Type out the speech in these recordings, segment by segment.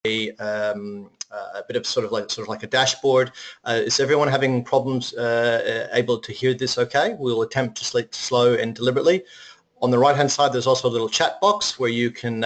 a bit of sort of like a dashboard. Is everyone having problems able to hear this okay? We'll attempt to select slow and deliberately. On the right hand side there's also a little chat box where you can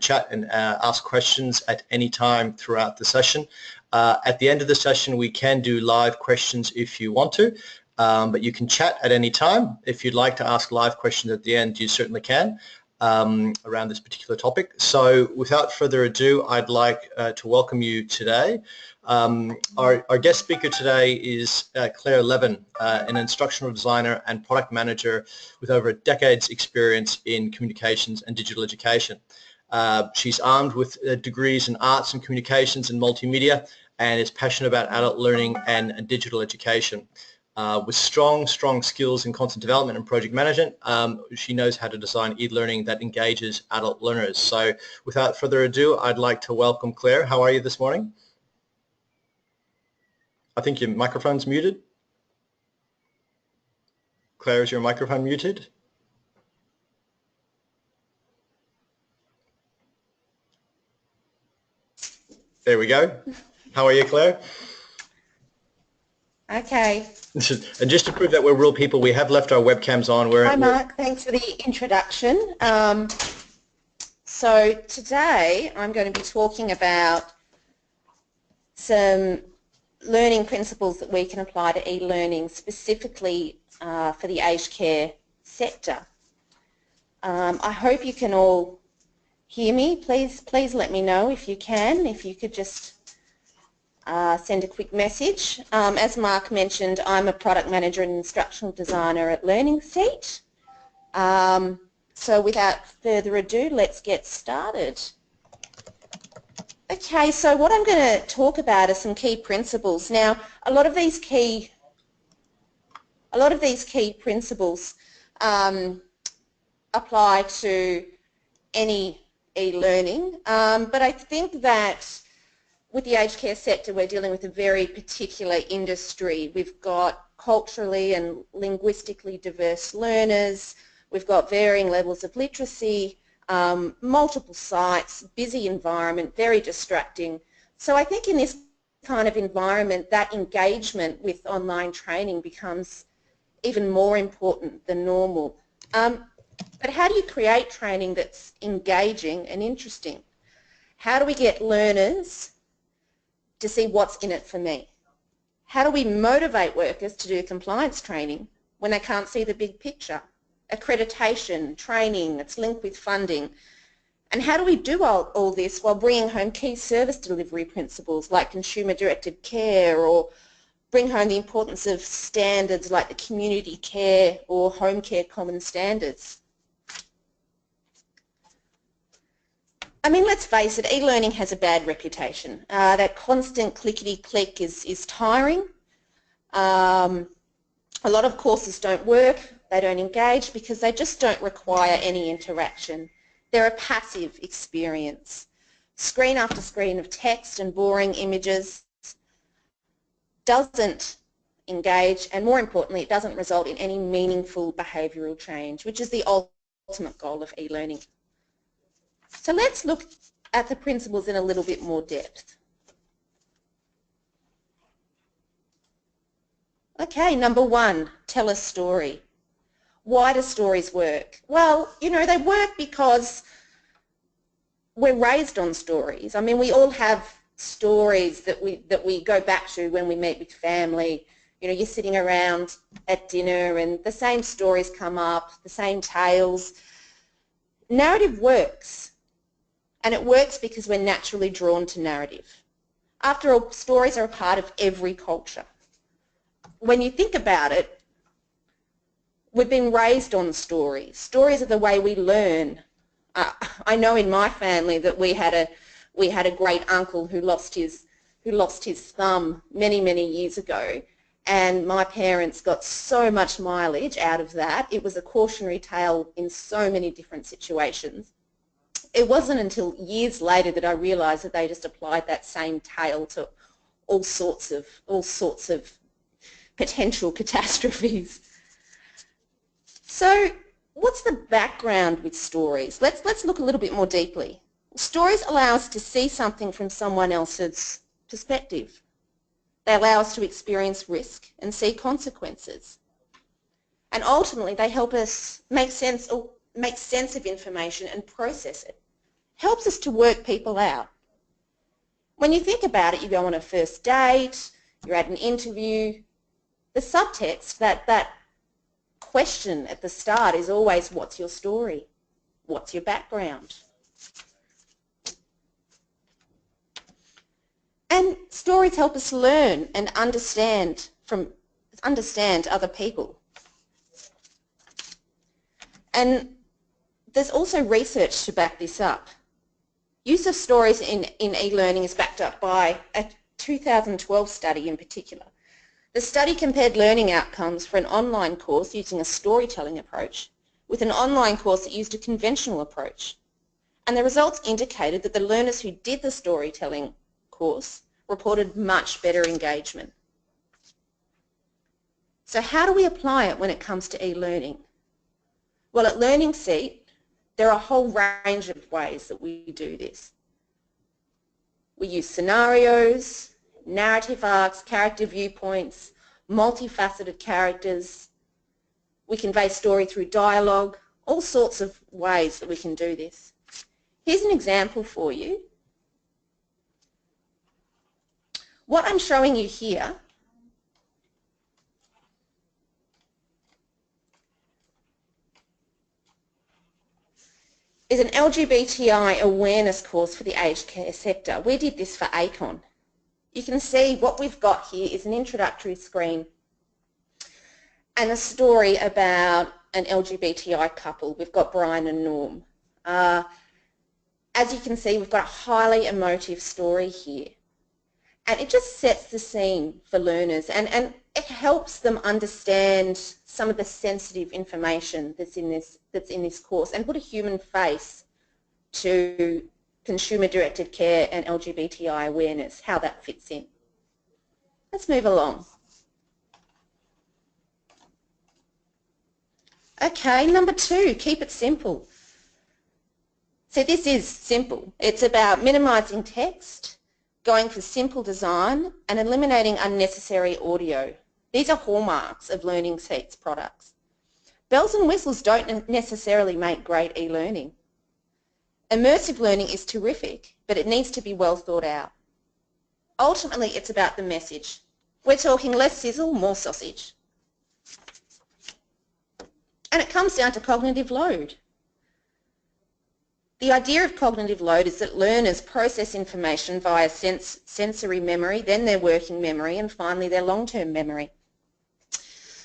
chat and ask questions at any time throughout the session. At the end of the session we can do live questions if you want to, but you can chat at any time. If you'd like to ask live questions at the end, you certainly can. Around this particular topic. So without further ado, I'd like to welcome you today. Our guest speaker today is Claire Lavin, an instructional designer and product manager with over a decade's experience in communications and digital education. She's armed with degrees in arts and communications and multimedia and is passionate about adult learning and digital education. With strong skills in content development and project management, she knows how to design e-learning that engages adult learners. So without further ado, I'd like to welcome Claire. How are you this morning? I think your microphone's muted. Claire, is your microphone muted? There we go. How are you, Claire? Okay. And just to prove that we're real people, we have left our webcams on. Hi Mark, thanks for the introduction. So today I'm going to be talking about some learning principles that we can apply to e-learning, specifically for the aged care sector. I hope you can all hear me. Please let me know if you can, if you could just send a quick message. As Mark mentioned, I'm a product manager and instructional designer at Learning Seat. So without further ado, let's get started. Okay, so what I'm going to talk about are some key principles. Now, a lot of these key principles apply to any e-learning, but I think that with the aged care sector, we're dealing with a very particular industry. We've got culturally and linguistically diverse learners. We've got varying levels of literacy, multiple sites, busy environment, very distracting. So I think in this kind of environment, that engagement with online training becomes even more important than normal. But how do you create training that's engaging and interesting? How do we get learners to see what's in it for me? How do we motivate workers to do compliance training when they can't see the big picture? Accreditation, training, it's linked with funding. And how do we do all this while bringing home key service delivery principles like consumer-directed care, or bring home the importance of standards like the community care or home care common standards? I mean, let's face it, e-learning has a bad reputation. That constant clickety-click is tiring. A lot of courses don't work, they don't engage because they just don't require any interaction. They're a passive experience. Screen after screen of text and boring images doesn't engage, and more importantly, it doesn't result in any meaningful behavioural change, which is the ultimate goal of e-learning. So let's look at the principles in a little bit more depth. Okay, number one, tell a story. Why do stories work? Well, you know, they work because we're raised on stories. I mean, we all have stories that we go back to when we meet with family. You know, you're sitting around at dinner and the same stories come up, the same tales. Narrative works. And it works because we're naturally drawn to narrative. After all, stories are a part of every culture. When you think about it, we've been raised on stories. Stories are the way we learn. I know in my family that we had a great uncle who lost his thumb many years ago, and my parents got so much mileage out of that. It was a cautionary tale in so many different situations. It wasn't until years later that I realised that they just applied that same tale to all sorts of potential catastrophes. So what's the background with stories? Let's look a little bit more deeply. Stories allow us to see something from someone else's perspective. They allow us to experience risk and see consequences. And ultimately, they help us make sense of information and process it. Helps us to work people out. When you think about it, you go on a first date, you're at an interview, the subtext, that question at the start is always, what's your story? What's your background? And stories help us learn and understand other people. And there's also research to back this up. Use of stories in e-learning is backed up by a 2012 study in particular. The study compared learning outcomes for an online course using a storytelling approach with an online course that used a conventional approach. And the results indicated that the learners who did the storytelling course reported much better engagement. So how do we apply it when it comes to e-learning? Well, at Learning Seat, there are a whole range of ways that we do this. We use scenarios, narrative arcs, character viewpoints, multifaceted characters. We convey story through dialogue, all sorts of ways that we can do this. Here's an example for you. What I'm showing you here is an LGBTI awareness course for the aged care sector. We did this for ACON. You can see what we've got here is an introductory screen and a story about an LGBTI couple. We've got Brian and Norm. As you can see, we've got a highly emotive story here. And it just sets the scene for learners and it helps them understand some of the sensitive information that's in this course and put a human face to consumer-directed care and LGBTI awareness, how that fits in. Let's move along. Okay, number 2, keep it simple. So this is simple. It's about minimising text, going for simple design and eliminating unnecessary audio. These are hallmarks of Learning Seat's products. Bells and whistles don't necessarily make great e-learning. Immersive learning is terrific, but it needs to be well thought out. Ultimately, it's about the message. We're talking less sizzle, more sausage. And it comes down to cognitive load. The idea of cognitive load is that learners process information via sensory memory, then their working memory, and finally their long-term memory.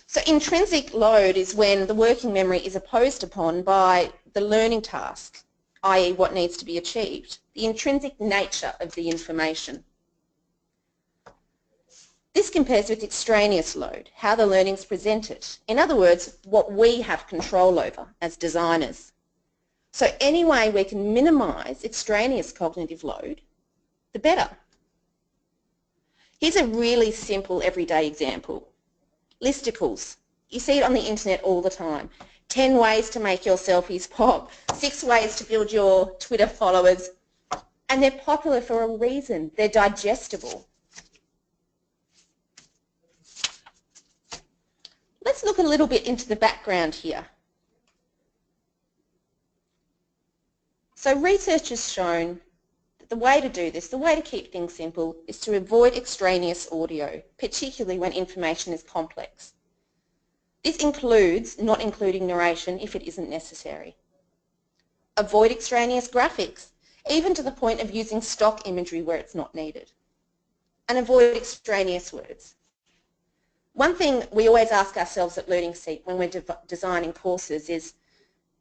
So intrinsic load is when the working memory is opposed upon by the learning task, i.e. what needs to be achieved, the intrinsic nature of the information. This compares with extraneous load, how the learning is presented. In other words, what we have control over as designers. So any way we can minimise extraneous cognitive load, the better. Here's a really simple everyday example. Listicles. You see it on the internet all the time. 10 ways to make your selfies pop, 6 ways to build your Twitter followers, and they're popular for a reason. They're digestible. Let's look a little bit into the background here. So research has shown that the way to do this, the way to keep things simple, is to avoid extraneous audio, particularly when information is complex. This includes not including narration if it isn't necessary. Avoid extraneous graphics, even to the point of using stock imagery where it's not needed. And avoid extraneous words. One thing we always ask ourselves at Learning Seat when we're designing courses is,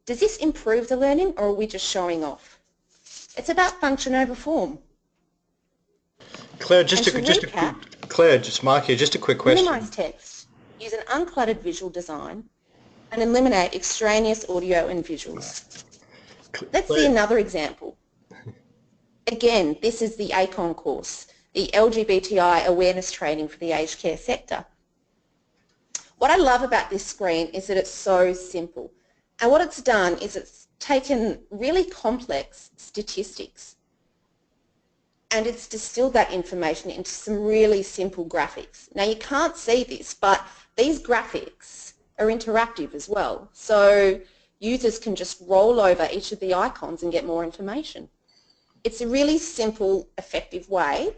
does this improve the learning or are we just showing off? It's about function over form. Claire, Mark here, just a quick question. Minimise text, use an uncluttered visual design and eliminate extraneous audio and visuals. Let's see another example. Again, this is the ACON course, the LGBTI awareness training for the aged care sector. What I love about this screen is that it's so simple. And what it's done is taken really complex statistics and it's distilled that information into some really simple graphics. Now you can't see this, but these graphics are interactive as well. So users can just roll over each of the icons and get more information. It's a really simple, effective way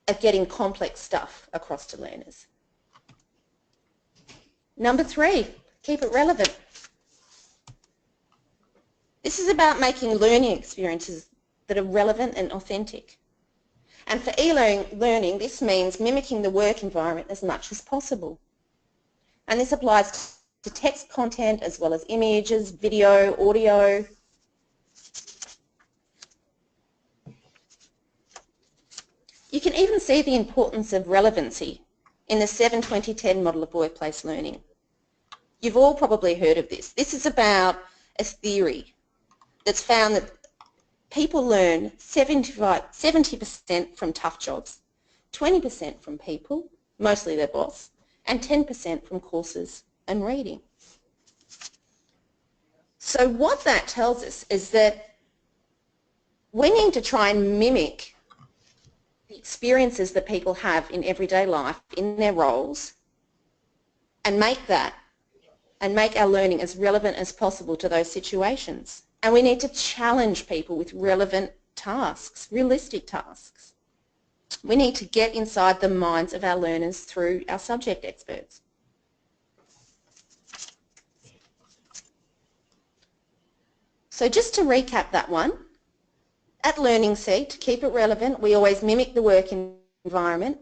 of getting complex stuff across to learners. Number 3, keep it relevant. This is about making learning experiences that are relevant and authentic. And for e-learning, this means mimicking the work environment as much as possible. And this applies to text content as well as images, video, audio. You can even see the importance of relevancy in the 7-20-10 model of workplace learning. You've all probably heard of this. This is about a theory that's found that people learn 70% from tough jobs, 20% from people, mostly their boss, and 10% from courses and reading. So what that tells us is that we need to try and mimic the experiences that people have in everyday life, in their roles, and make our learning as relevant as possible to those situations. And we need to challenge people with relevant tasks, realistic tasks. We need to get inside the minds of our learners through our subject experts. So just to recap that one, at Learning Seek, to keep it relevant, we always mimic the work environment,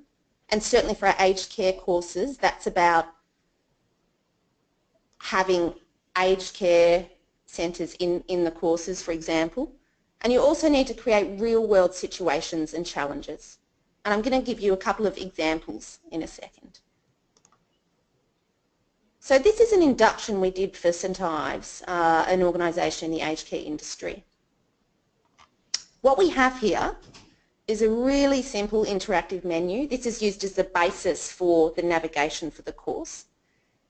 and certainly for our aged care courses, that's about having aged care centres in the courses, for example. And you also need to create real-world situations and challenges. And I'm going to give you a couple of examples in a second. So this is an induction we did for St Ives, an organisation in the aged care industry. What we have here is a really simple interactive menu. This is used as the basis for the navigation for the course.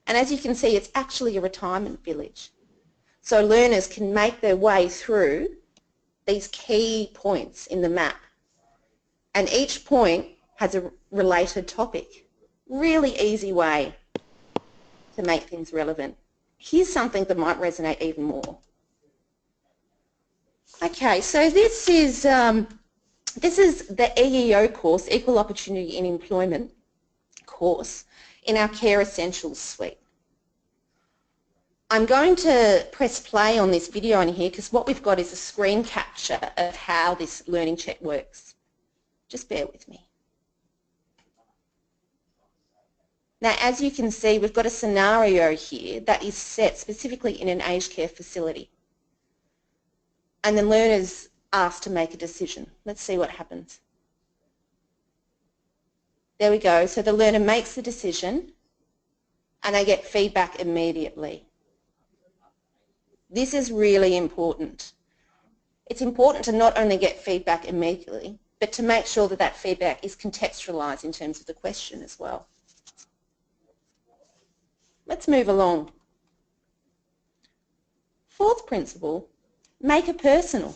And as you can see, it's actually a retirement village. So learners can make their way through these key points in the map. And each point has a related topic. Really easy way to make things relevant. Here's something that might resonate even more. Okay, so this is the EEO course, Equal Opportunity in Employment course, in our Care Essentials suite. I'm going to press play on this video on here because what we've got is a screen capture of how this learning check works. Just bear with me. Now, as you can see, we've got a scenario here that is set specifically in an aged care facility. And the learner's asked to make a decision. Let's see what happens. There we go. So the learner makes the decision and they get feedback immediately. This is really important. It's important to not only get feedback immediately, but to make sure that that feedback is contextualised in terms of the question as well. Let's move along. Fourth principle, make it personal.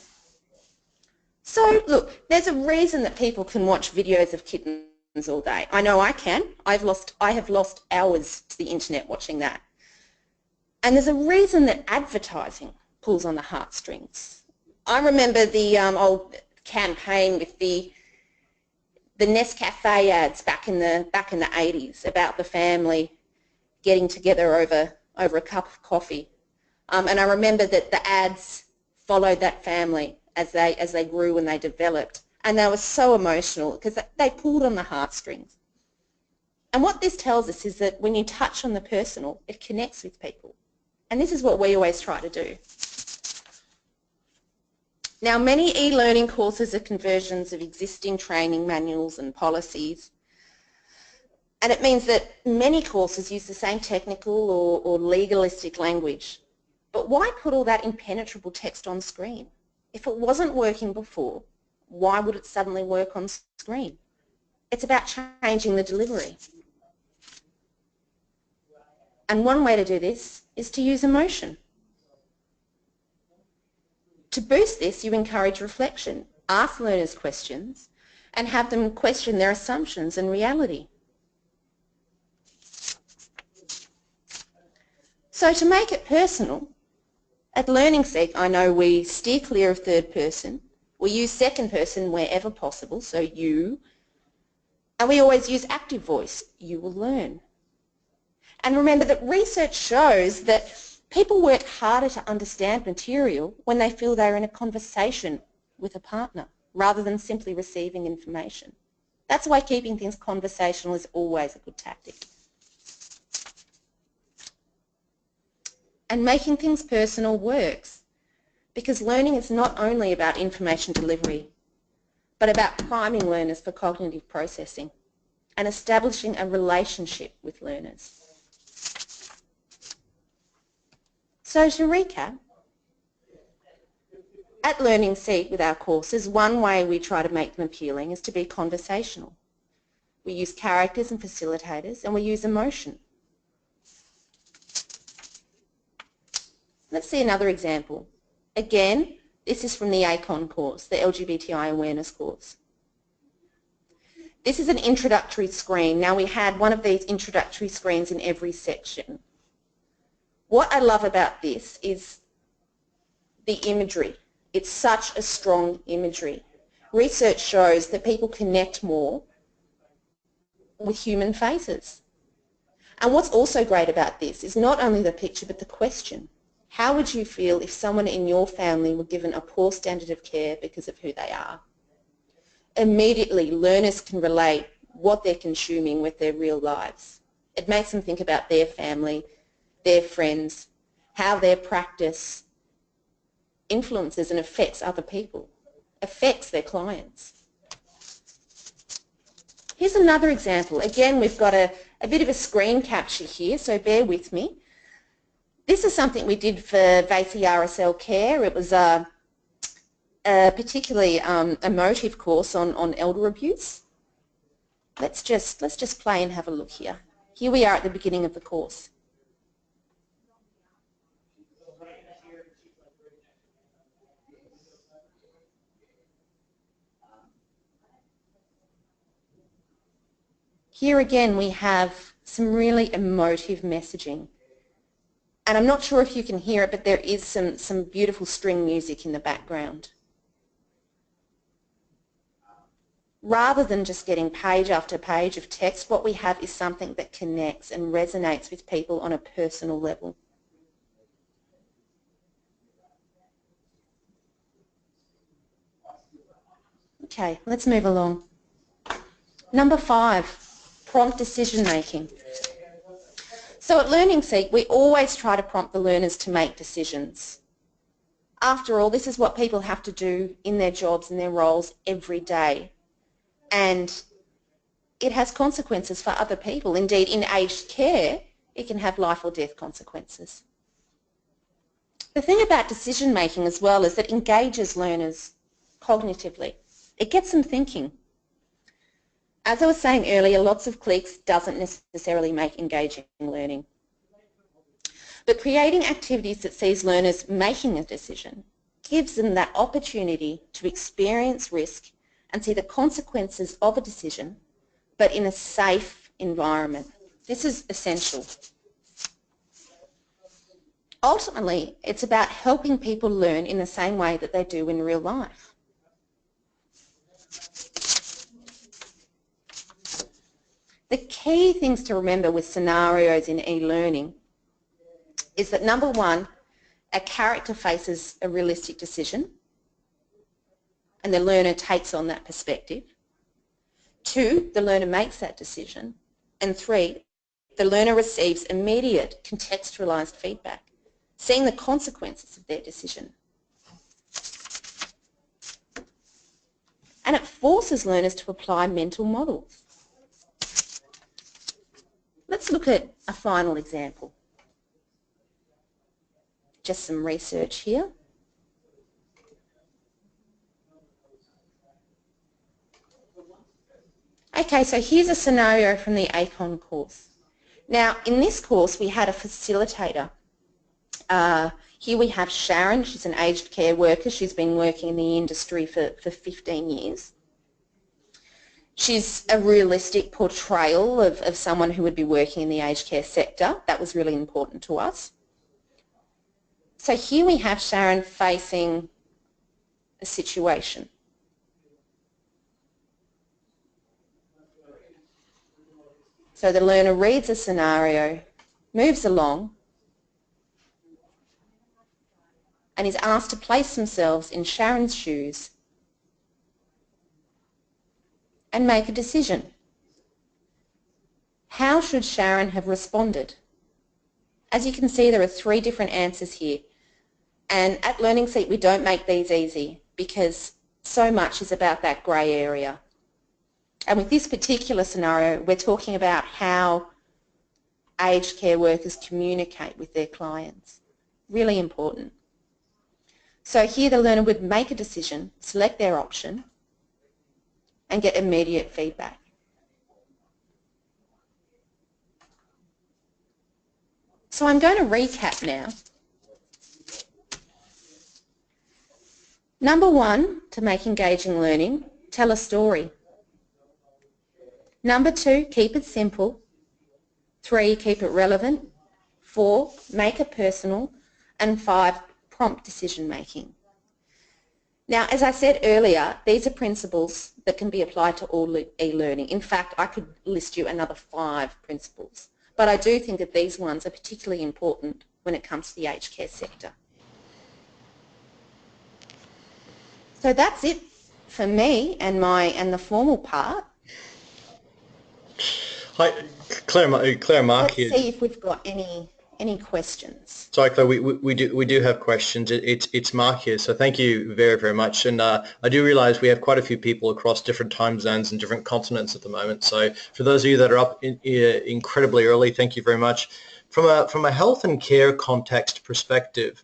So look, there's a reason that people can watch videos of kittens all day. I know I can. I have lost hours to the internet watching that. And there's a reason that advertising pulls on the heartstrings. I remember the old campaign with the Nescafe ads back in the 80s about the family getting together over a cup of coffee. And I remember that the ads followed that family as they grew and they developed. And they were so emotional because they pulled on the heartstrings. And what this tells us is that when you touch on the personal, it connects with people. And this is what we always try to do. Now, many e-learning courses are conversions of existing training manuals and policies. And it means that many courses use the same technical or legalistic language. But why put all that impenetrable text on screen? If it wasn't working before, why would it suddenly work on screen? It's about changing the delivery. And one way to do this is to use emotion. To boost this, you encourage reflection, ask learners questions, and have them question their assumptions and reality. So to make it personal, at Learning Seek, I know we steer clear of third person. We use second person wherever possible, so you, and we always use active voice, you will learn. And remember that research shows that people work harder to understand material when they feel they're in a conversation with a partner rather than simply receiving information. That's why keeping things conversational is always a good tactic. And making things personal works because learning is not only about information delivery, but about priming learners for cognitive processing and establishing a relationship with learners. So to recap, at Learning Seek with our courses, one way we try to make them appealing is to be conversational. We use characters and facilitators, and we use emotion. Let's see another example. Again, this is from the ACON course, the LGBTI awareness course. This is an introductory screen. Now we had one of these introductory screens in every section. What I love about this is the imagery. It's such a strong imagery. Research shows that people connect more with human faces. And what's also great about this is not only the picture but the question. How would you feel if someone in your family were given a poor standard of care because of who they are? Immediately, learners can relate what they're consuming with their real lives. It makes them think about their family, their friends, how their practice influences and affects other people, affects their clients. Here's another example. Again, we've got a bit of a screen capture here, so bear with me. This is something we did for VACI RSL Care. It was a particularly emotive course on elder abuse. Let's just play and have a look here. Here we are at the beginning of the course. Here again we have some really emotive messaging. And I'm not sure if you can hear it, but there is some beautiful string music in the background. Rather than just getting page after page of text, what we have is something that connects and resonates with people on a personal level. Okay, let's move along. Number 5, prompt decision making. So at Learning Seek, we always try to prompt the learners to make decisions. After all, this is what people have to do in their jobs and their roles every day. And it has consequences for other people. Indeed, in aged care, it can have life or death consequences. The thing about decision making as well is that it engages learners cognitively. It gets them thinking. As I was saying earlier, lots of clicks doesn't necessarily make engaging learning. But creating activities that sees learners making a decision gives them that opportunity to experience risk and see the consequences of a decision, but in a safe environment. This is essential. Ultimately, it's about helping people learn in the same way that they do in real life. The key things to remember with scenarios in e-learning is that number 1, a character faces a realistic decision and the learner takes on that perspective. 2, the learner makes that decision. And 3, the learner receives immediate contextualised feedback, seeing the consequences of their decision. And it forces learners to apply mental models. Let's look at a final example. Just some research here. Okay, so here's a scenario from the ACON course. Now, in this course, we had a facilitator Here we have Sharon. She's an aged care worker. She's been working in the industry for 15 years. She's a realistic portrayal of someone who would be working in the aged care sector. That was really important to us. So here we have Sharon facing a situation. So the learner reads a scenario, moves along, and is asked to place themselves in Sharon's shoes and make a decision. How should Sharon have responded? As you can see, there are 3 different answers here. And at Learning Seek, we don't make these easy because so much is about that grey area. And with this particular scenario, we're talking about how aged care workers communicate with their clients. Really important. So here the learner would make a decision, select their option, and get immediate feedback. So I'm going to recap now. Number 1, to make engaging learning, tell a story. Number 2, keep it simple. 3, keep it relevant. 4, make it personal. And 5, prompt decision making. Now, as I said earlier, these are principles that can be applied to all e-learning. In fact, I could list you another 5 principles. But I do think that these ones are particularly important when it comes to the aged care sector. So that's it for me and the formal part. Hi, Claire Mark here. Let's see if we've got any questions. Sorry, Claire, we do have questions. It's Mark here, so thank you very, very much. And I do realise we have quite a few people across different time zones and different continents at the moment. So for those of you that are up incredibly early, thank you very much. From a health and care context perspective,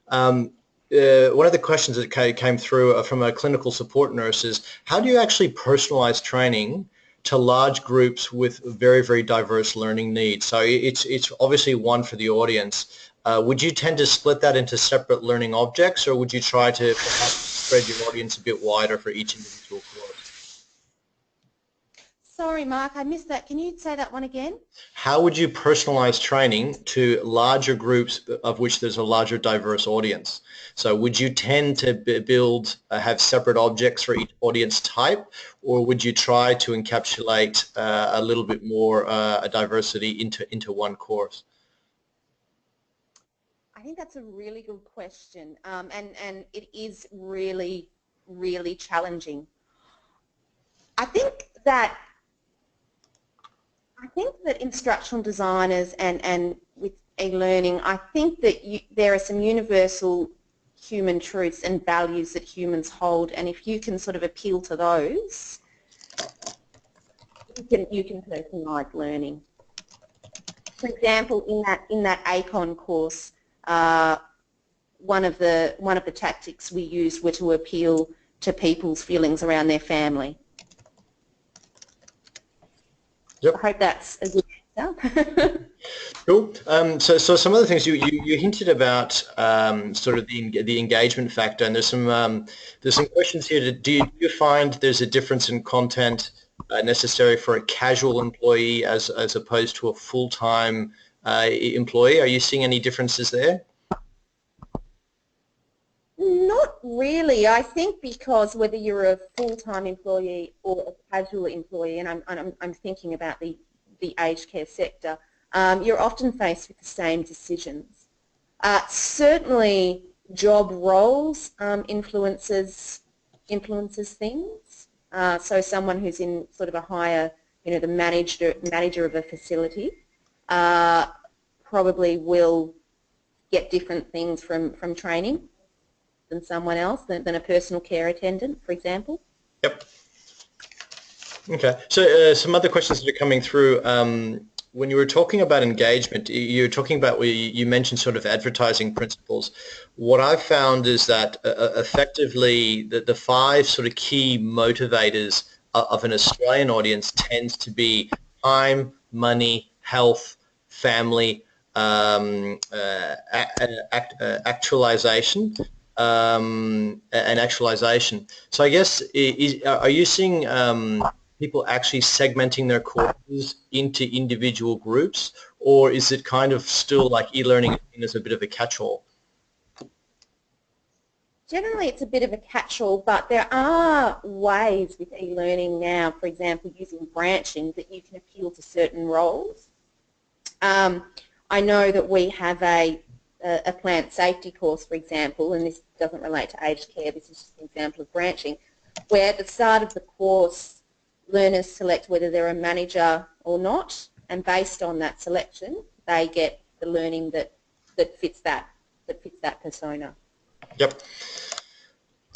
one of the questions that came through from a clinical support nurse is, how do you actually personalise training to large groups with very, very diverse learning needs? So it's obviously one for the audience. Would you tend to split that into separate learning objects, or would you try to perhaps spread your audience a bit wider for each individual course? Sorry, Mark, I missed that. Can you say that one again? How would you personalise training to larger groups of which there's a larger diverse audience? So would you tend to have separate objects for each audience type, or would you try to encapsulate a little bit more a diversity into one course? I think that's a really good question, and it is really, really challenging. I think that instructional designers and with e-learning, I think that there are some universal human truths and values that humans hold, and if you can sort of appeal to those, you can personalise learning. For example, in that ACON course, one of the tactics we used were to appeal to people's feelings around their family. Yep. I hope that's a good answer. Cool. So some other things you hinted about, sort of the engagement factor, and there's some questions here. Do you find there's a difference in content necessary for a casual employee as opposed to a full-time employee? Are you seeing any differences there? Not really. I think because whether you're a full-time employee or a casual employee, and I'm thinking about the aged care sector, you're often faced with the same decisions. Certainly, job roles influences things. So someone who's in sort of a higher, the manager of a facility, probably will get different things from training than someone else, than a personal care attendant, for example. Yep. Okay. So some other questions that are coming through. When you were talking about engagement, you were talking about where you mentioned sort of advertising principles. What I've found is that effectively the 5 sort of key motivators of an Australian audience tends to be time, money, health, family, actualization and actualization. So I guess, are you seeing people actually segmenting their courses into individual groups, or is it kind of still like e-learning as a bit of a catch-all? Generally, it's a bit of a catch-all, but there are ways with e-learning now, for example, using branching, that you can appeal to certain roles. I know that we have a plant safety course, for example, and this doesn't relate to aged care, this is just an example of branching, where at the start of the course, learners select whether they're a manager or not, and based on that selection, they get the learning that fits that persona. Yep.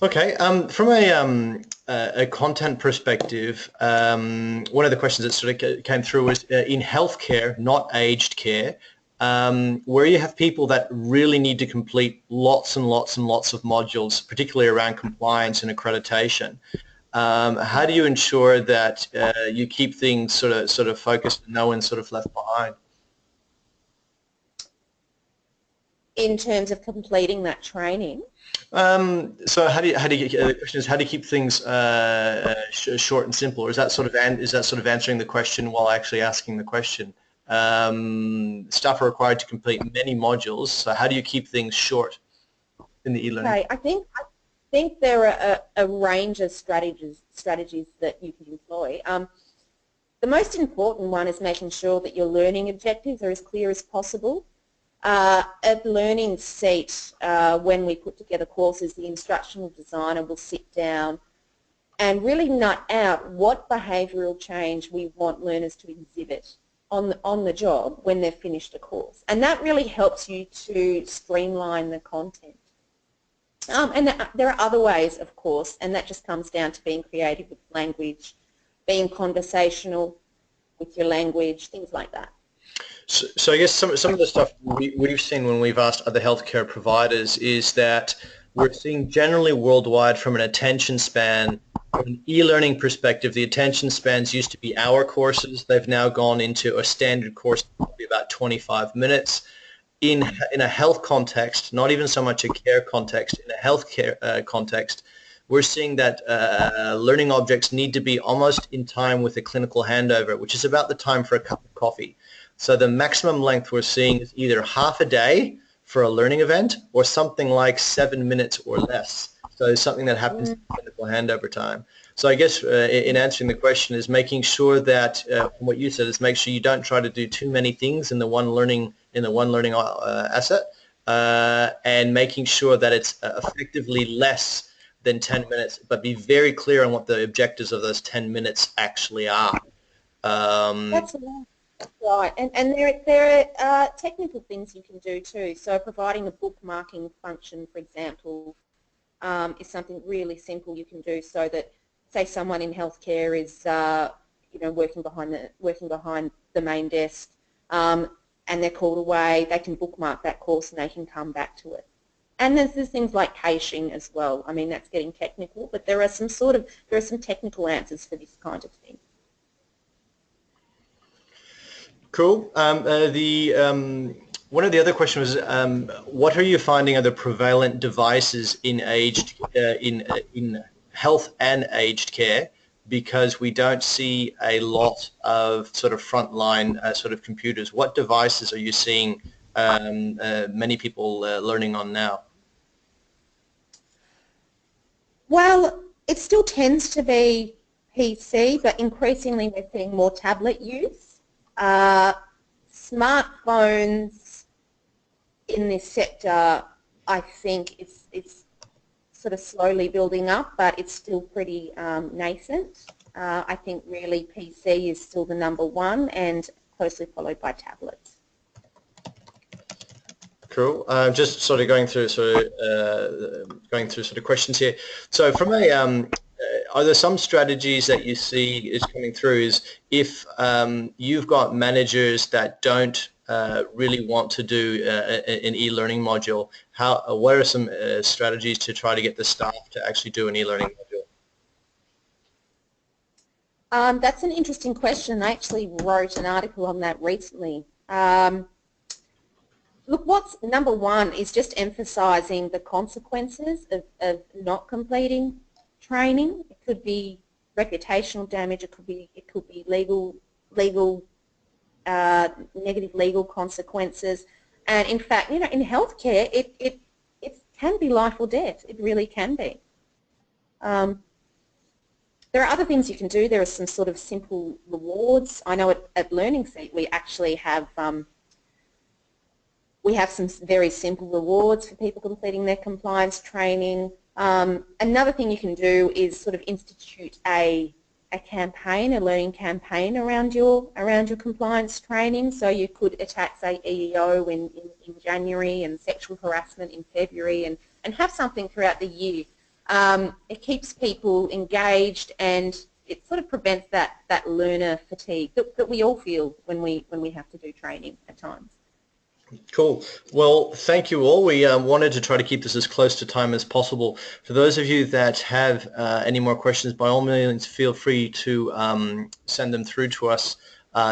Okay. From a content perspective, one of the questions that sort of came through was in healthcare, not aged care, where you have people that really need to complete lots and lots and lots of modules, particularly around compliance and accreditation. How do you ensure that you keep things sort of focused and no one's sort of left behind? In terms of completing that training? So the question is, how do you keep things short and simple, or is that sort of answering the question while actually asking the question? Staff are required to complete many modules, so how do you keep things short in the e-learning? Okay, I think there are a range of strategies that you can employ. The most important one is making sure that your learning objectives are as clear as possible. At Learning Seat, when we put together courses, the instructional designer will sit down and really nut out what behavioural change we want learners to exhibit on the job when they've finished a course. And that really helps you to streamline the content. And there are other ways, of course, and that just comes down to being creative with language, being conversational with your language, things like that. So I guess some of the stuff we've seen when we've asked other healthcare providers is that we're seeing generally worldwide, from an attention span, from an e-learning perspective, the attention spans used to be hour courses. They've now gone into a standard course, probably about 25 minutes. In a health context, not even so much a care context, in a healthcare context, we're seeing that learning objects need to be almost in time with a clinical handover, which is about the time for a cup of coffee. So the maximum length we're seeing is either half a day for a learning event or something like 7 minutes or less. So something that happens in clinical handover time. So I guess in answering the question is making sure that what you said is make sure you don't try to do too many things in the one learning asset, and making sure that it's effectively less than 10 minutes, but be very clear on what the objectives of those 10 minutes actually are. That's right, and there are technical things you can do too. So providing a bookmarking function, for example, is something really simple you can do, so that, say, someone in healthcare is working behind the main desk, and they're called away, they can bookmark that course and they can come back to it. And there's things like caching as well. I mean, that's getting technical, but there are some technical answers for this kind of thing. Cool. One of the other questions was, what are you finding are the prevalent devices in in health and aged care? Because we don't see a lot of sort of frontline sort of computers. What devices are you seeing many people learning on now? Well, it still tends to be PC, but increasingly we're seeing more tablet use. Smartphones in this sector, I think it's sort of slowly building up, but it's still pretty nascent. I think really PC is still the number one, and closely followed by tablets. Cool. Just sort of going through questions here. So from a are there some strategies that you see is coming through is if you've got managers that don't really want to do an e-learning module, what are some strategies to try to get the staff to actually do an e-learning module? That's an interesting question. I actually wrote an article on that recently. Look, what's number one is just emphasising the consequences of not completing training. It could be reputational damage. It could be legal negative legal consequences. And in fact, you know, in healthcare, it can be life or death. It really can be. There are other things you can do. There are some sort of simple rewards. I know at Learning Seat we actually have some very simple rewards for people completing their compliance training. Another thing you can do is sort of institute a campaign, a learning campaign around your compliance training. So you could attack, say, EEO in January and sexual harassment in February, and have something throughout the year. It keeps people engaged, and it sort of prevents that learner fatigue that we all feel when we have to do training at times. Cool. Well, thank you all. We wanted to try to keep this as close to time as possible. For those of you that have any more questions, by all means, feel free to send them through to us.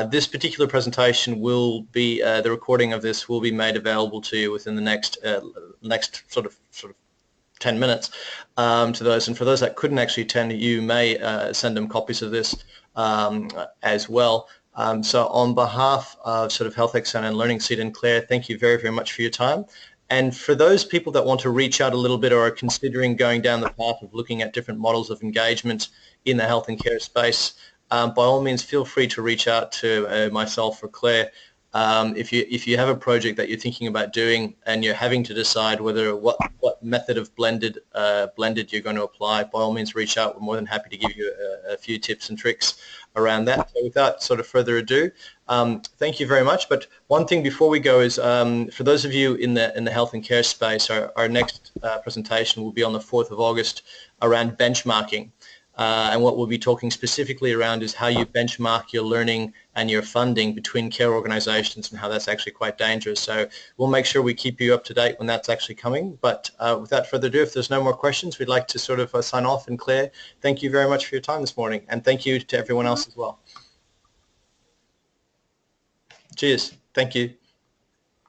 This particular presentation will be, the recording of this will be made available to you within the next sort of 10 minutes to those. And for those that couldn't actually attend, you may send them copies of this as well. So on behalf of sort of HealthXN and Learning Seat and Claire, thank you very, very much for your time. And for those people that want to reach out a little bit or are considering going down the path of looking at different models of engagement in the health and care space, by all means, feel free to reach out to myself or Claire. If you have a project that you're thinking about doing and you're having to decide whether what method of blended you're going to apply, by all means reach out. We're more than happy to give you a few tips and tricks around that. So without sort of further ado, thank you very much. But one thing before we go is for those of you in the health and care space, our next presentation will be on the 4th of August around benchmarking. And what we'll be talking specifically around is how you benchmark your learning and your funding between care organizations and how that's actually quite dangerous. So we'll make sure we keep you up to date when that's actually coming. But without further ado, if there's no more questions, we'd like to sort of sign off. And Claire, thank you very much for your time this morning. And thank you to everyone else as well. Cheers. Thank you.